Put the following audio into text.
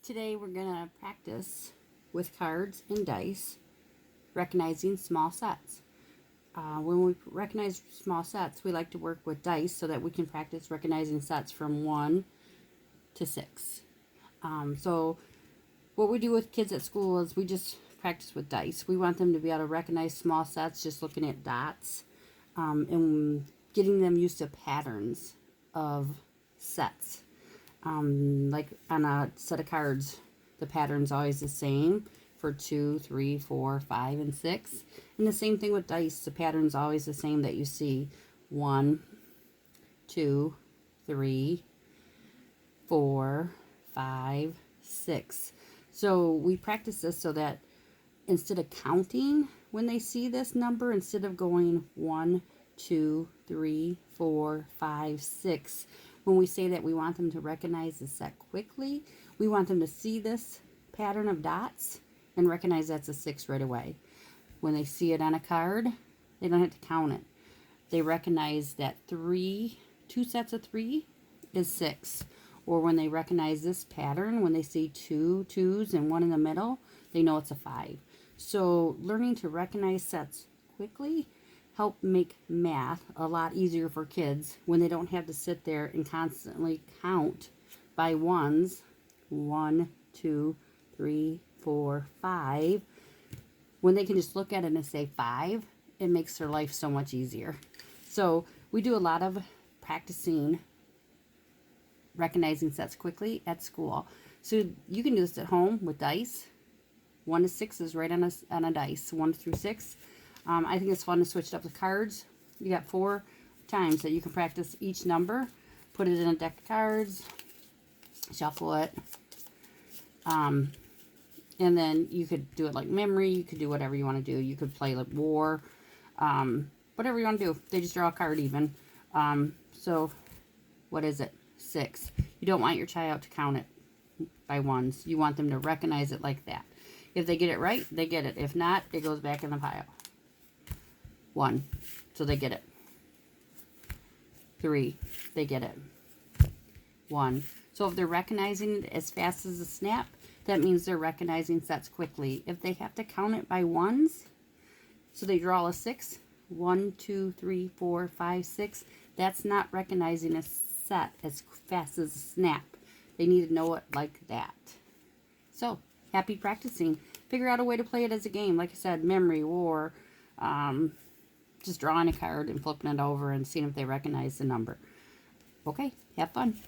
Today we're going to practice with cards and dice, recognizing small sets. When we recognize small sets, we like to work with dice so that we can practice recognizing sets from 1 to 6. So what we do with kids at school is we just practice with dice. We want them to be able to recognize small sets just looking at dots, and getting them used to patterns of sets. Like on a set of cards, the pattern's always the same for 2, 3, 4, 5, and 6. And the same thing with dice. The pattern's always the same that you see. 1, 2, 3, 4, 5, 6. So we practice this so that instead of counting when they see this number, instead of going 1, 2, 3, 4, 5, 6, when we say that we want them to recognize the set quickly, we want them to see this pattern of dots and recognize that's a 6 right away. When they see it on a card, they don't have to count it. They recognize that 2 sets of 3 is 6. Or when they recognize this pattern, when they see 2 2s and 1 in the middle, they know it's a 5. So learning to recognize sets quickly help make math a lot easier for kids when they don't have to sit there and constantly count by ones. 1, 2, 3, 4, 5. When they can just look at it and say 5, it makes their life so much easier. So we do a lot of practicing recognizing sets quickly at school. So you can do this at home with dice. 1 to 6 is right on a dice. 1 through 6. I think it's fun to switch it up with cards. You got 4 times that you can practice each number. Put it in a deck of cards. Shuffle it. And then you could do it like memory. You could do whatever you want to do. You could play like war. Whatever you want to do. They just draw a card even. So what is it? 6. You don't want your child to count it by ones. You want them to recognize it like that. If they get it right, they get it. If not, it goes back in the pile. 1. So they get it. 3. They get it. 1. So if they're recognizing it as fast as a snap, that means they're recognizing sets quickly. If they have to count it by ones, so they draw a 6. 1, 2, 3, 4, 5, 6. That's not recognizing a set as fast as a snap. They need to know it like that. So, happy practicing. Figure out a way to play it as a game. Like I said, memory, war, just drawing a card and flipping it over and seeing if they recognize the number. Okay, have fun.